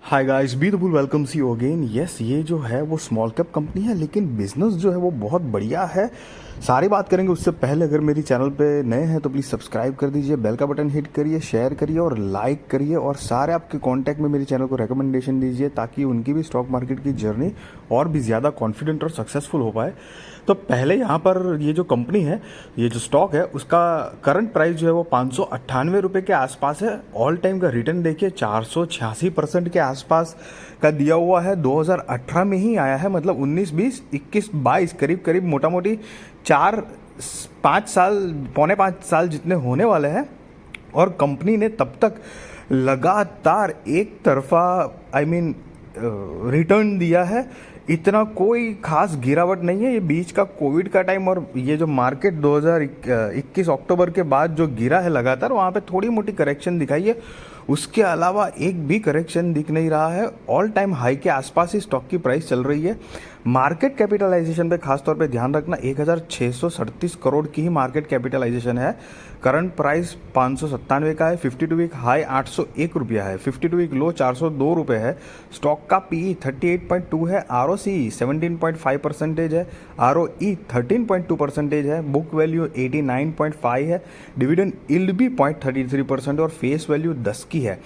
Hi guys, be the bull welcomes you again. Yes, ये जो है वो स्मॉल कैप कंपनी है, लेकिन बिजनेस जो है वो बहुत बढ़िया है। सारी बात करेंगे उससे पहले अगर मेरी चैनल पे नए हैं तो प्लीज़ सब्सक्राइब कर दीजिए, बेल का बटन हिट करिए, शेयर करिए और लाइक करिए, और सारे आपके कांटेक्ट में मेरी चैनल को रिकमेंडेशन दीजिए ताकि उनकी भी स्टॉक मार्केट की जर्नी और भी ज़्यादा कॉन्फिडेंट और सक्सेसफुल हो पाए। तो पहले यहाँ पर ये जो कंपनी है, ये जो स्टॉक है, उसका करंट प्राइस जो है वो 598 रुपये के आसपास है। ऑल टाइम का रिटर्न देखिए 486% के आसपास का दिया हुआ है। 2018 में ही आया है, मतलब 19, 20, 21, 22 करीब करीब मोटा मोटी 4-5 साल, पौने 5 साल जितने होने वाले हैं। और कंपनी ने तब तक लगातार एक तरफा रिटर्न दिया है। इतना कोई खास गिरावट नहीं है। ये बीच का कोविड का टाइम और ये जो मार्केट 2021 अक्टूबर के बाद जो गिरा है लगातार, वहाँ पे थोड़ी मोटी करेक्शन दिखाई है। उसके अलावा एक भी करेक्शन दिख नहीं रहा है। ऑल टाइम हाई के आसपास ही स्टॉक की प्राइस चल रही है। मार्केट कैपिटलाइजेशन पे खासतौर पे ध्यान रखना, 1637 करोड़ की ही मार्केट कैपिटलाइजेशन है। करंट प्राइस 597 का है। 52 वीक हाई 801 रुपया है, 52 वीक लो 402 रुपये है। स्टॉक का पी 38.2 है, ROC 17.5% है, ROE 13.2% है, बुक वैल्यू 89.5 है, डिविडेंड यील्ड भी 0.33% और फेस वैल्यू 10 की है।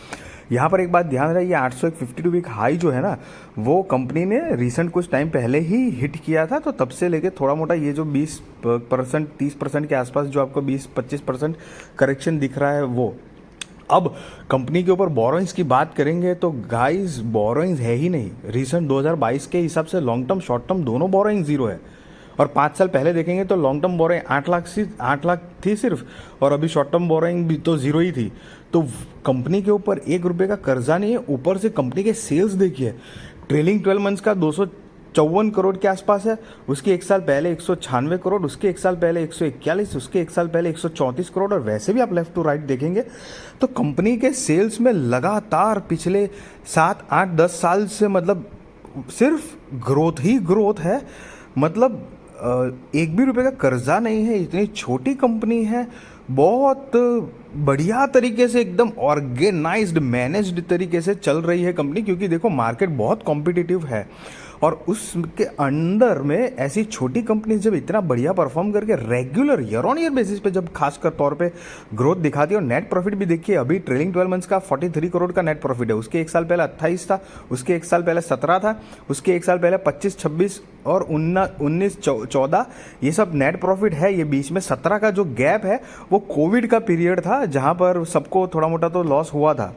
यहाँ पर एक बात ध्यान रहे, ये 801 52 वीक हाई जो है ना, वो कंपनी ने रिसेंट कुछ टाइम पहले ही हिट किया था। तो तब से लेके थोड़ा मोटा ये जो 20% 30% के आसपास जो आपको 20-25% करेक्शन दिख रहा है वो। अब कंपनी के ऊपर बोरोइंग्स की बात करेंगे तो गाइस, बोरोइंग्स है ही नहीं। रिसेंट 2022 के हिसाब से लॉन्ग टर्म शॉर्ट टर्म दोनों बोरोइंग जीरो है। और 5 साल पहले देखेंगे तो लॉन्ग टर्म बोरोइंग 8 लाख थी सिर्फ, और अभी शॉर्ट टर्म बोरोइंग भी तो जीरो ही थी। तो कंपनी के ऊपर 1 रुपये का कर्जा नहीं है। ऊपर से कंपनी के सेल्स देखिए, ट्रेलिंग 12 मंथ्स का 254 करोड़ के आसपास है। उसके एक साल पहले 196 करोड़, उसके एक साल पहले 141, उसके एक साल पहले 134 करोड़। और वैसे भी आप लेफ्ट टू राइट देखेंगे तो कंपनी के सेल्स में लगातार पिछले 7, 8, 10 साल से मतलब सिर्फ ग्रोथ ही ग्रोथ है। मतलब एक भी रुपए का कर्जा नहीं है। इतनी छोटी कंपनी है, बहुत बढ़िया तरीके से एकदम ऑर्गेनाइज्ड मैनेज्ड तरीके से चल रही है कंपनी। क्योंकि देखो मार्केट बहुत कॉम्पिटिटिव है और उसके अंदर में ऐसी छोटी कंपनी जब इतना बढ़िया परफॉर्म करके regular year on year basis पे जब खासकर तौर पे ग्रोथ दिखाती है। और नेट प्रॉफिट भी देखिए, अभी ट्रेलिंग 12 मंथ्स का 43 करोड़ का नेट प्रॉफिट है। उसके एक साल पहले 28 था, उसके एक साल पहले 17 था, उसके एक साल पहले 25, 26 और 19, 14 ये सब नेट प्रॉफिट है। ये बीच में 17 का जो गैप है वो कोविड का पीरियड था, जहां पर सबको थोड़ा मोटा तो लॉस हुआ था।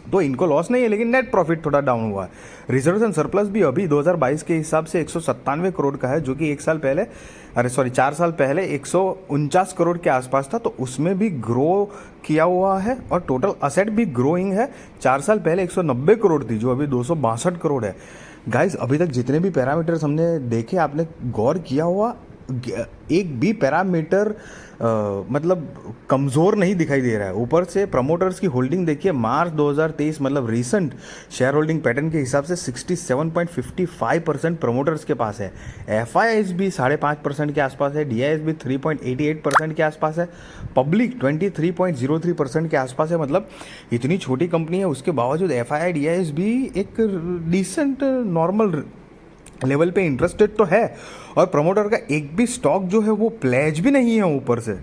तो इनको लॉस नहीं है, लेकिन नेट प्रॉफिट थोड़ा डाउन हुआ है। रिजर्व्स एंड सरप्लस भी अभी 2022 के हिसाब से 197 करोड़ का है, जो कि 4 साल पहले 149 करोड़ के आसपास था। तो उसमें भी ग्रो किया हुआ है और टोटल असेट भी ग्रोइंग है। 4 साल पहले 190 करोड़ थी, जो अभी 262 करोड़ है। गाइस, अभी तक जितने भी पैरामीटर्स हमने देखे, आपने गौर किया हुआ, एक भी पैरामीटर मतलब कमज़ोर नहीं दिखाई दे रहा है। ऊपर से प्रमोटर्स की होल्डिंग देखिए, मार्च 2023 मतलब रीसेंट शेयर होल्डिंग पैटर्न के हिसाब से 67.55% प्रमोटर्स के पास है। FIIs भी 5.5% के आसपास है, DIS भी 3.88% के आसपास है, पब्लिक 23.03% के आसपास है। मतलब इतनी छोटी कंपनी है, उसके बावजूद FII DIS भी एक डिसेंट नॉर्मल लेवल पे इंटरेस्टेड तो है। और प्रमोटर का एक भी स्टॉक जो है वो प्लेज भी नहीं है ऊपर से।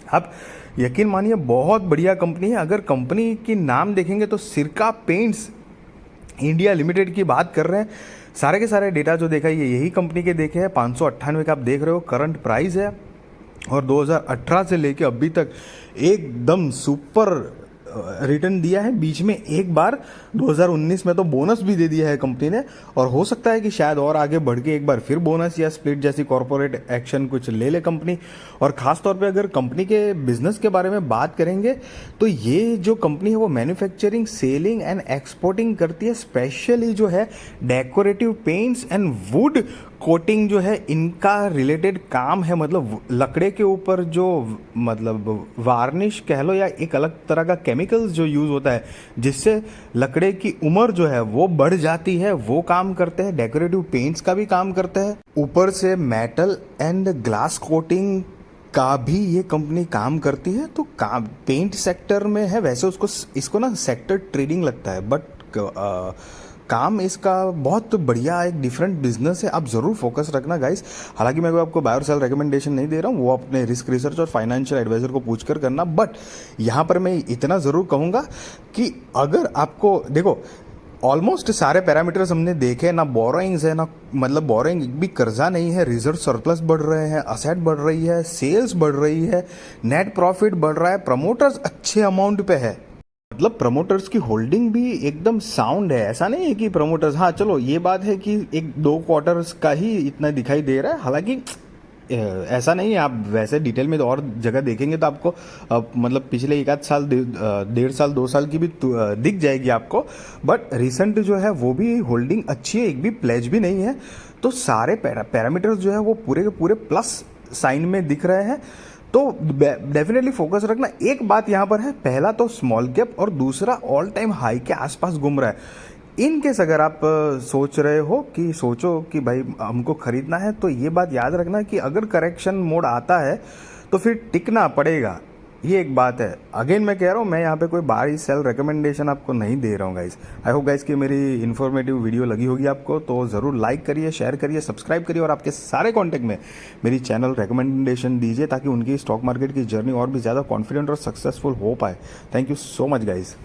आप यकीन मानिए, बहुत बढ़िया कंपनी है। अगर कंपनी की नाम देखेंगे तो सिरका पेंट्स इंडिया लिमिटेड की बात कर रहे हैं। सारे के सारे डेटा जो देखा ये यही कंपनी के देखे हैं। 598 का आप देख रहे हो करंट प्राइस है, और 2018 से लेके अभी तक एकदम सुपर रिटर्न दिया है। बीच में एक बार 2019 में तो बोनस भी दे दिया है कंपनी ने, और हो सकता है कि शायद और आगे बढ़ के एक बार फिर बोनस या स्प्लिट जैसी कॉर्पोरेट एक्शन कुछ ले ले कंपनी। और खास तौर पे अगर कंपनी के बिजनेस के बारे में बात करेंगे तो ये जो कंपनी है वो मैन्युफैक्चरिंग, सेलिंग एंड एक्सपोर्टिंग करती है। स्पेशली जो है decorative paints and would coating जो है, इनका रिलेटेड काम है। मतलब लकड़े के ऊपर जो मतलब वार्निश कह लो या एक अलग तरह का केमिकल्स जो यूज़ होता है, जिससे लकड़े की उम्र जो है वो बढ़ जाती है, वो काम करते हैं। डेकोरेटिव पेंट्स का भी काम करते हैं। ऊपर से मेटल एंड ग्लास कोटिंग का भी ये कंपनी काम करती है। तो काम पेंट सेक्टर में है। वैसे इसको ना सेक्टर ट्रेडिंग लगता है, बट काम इसका बहुत बढ़िया एक डिफरेंट बिजनेस है, आप ज़रूर फोकस रखना गाइस। हालांकि मैं कोई आपको बाय और सेल रिकमेंडेशन नहीं दे रहा हूँ, वो अपने रिस्क रिसर्च और फाइनेंशियल एडवाइजर को पूछ कर करना। बट यहाँ पर मैं इतना ज़रूर कहूँगा कि अगर आपको देखो ऑलमोस्ट सारे पैरामीटर्स हमने देखे ना, बोरोइंग्स है ना, मतलब बोरोइंग भी कर्जा नहीं है, रिजर्व सरप्लस बढ़ रहे हैं, असेट बढ़ रही है, सेल्स बढ़ रही है, नेट प्रॉफिट बढ़ रहा है, प्रमोटर्स अच्छे अमाउंट पे है, मतलब प्रमोटर्स की होल्डिंग भी एकदम साउंड है। ऐसा नहीं है कि प्रमोटर्स, हाँ चलो ये बात है कि एक दो क्वार्टर्स का ही इतना दिखाई दे रहा है, हालांकि ऐसा नहीं है। आप वैसे डिटेल में तो और जगह देखेंगे तो आपको मतलब पिछले एक आध साल 1.5 साल 2 साल की भी दिख जाएगी आपको। बट रिसेंट जो है वो भी होल्डिंग अच्छी है, एक भी प्लेज भी नहीं है। तो सारे पैरामीटर्स जो है वो पूरे के पूरे प्लस साइन में दिख रहे हैं। तो डेफिनेटली फोकस रखना। एक बात यहाँ पर है, पहला तो स्मॉल कैप और दूसरा ऑल टाइम हाई के आसपास घूम रहा है। इन केस अगर आप सोच रहे हो कि सोचो कि भाई हमको खरीदना है, तो ये बात याद रखना कि अगर करेक्शन मोड आता है तो फिर टिकना पड़ेगा, ये एक बात है। अगेन मैं कह रहा हूँ, मैं यहाँ पे कोई बाय सेल रिकमेंडेशन आपको नहीं दे रहा हूँ गाइस। आई होप गाइस कि मेरी इन्फॉर्मेटिव वीडियो लगी होगी आपको, तो ज़रूर लाइक करिए, शेयर करिए, सब्सक्राइब करिए और आपके सारे कॉन्टैक्ट में मेरी चैनल रिकमेंडेशन दीजिए, ताकि उनकी स्टॉक मार्केट की जर्नी और भी ज़्यादा कॉन्फिडेंट और सक्सेसफुल हो पाए। Thank you so much guys.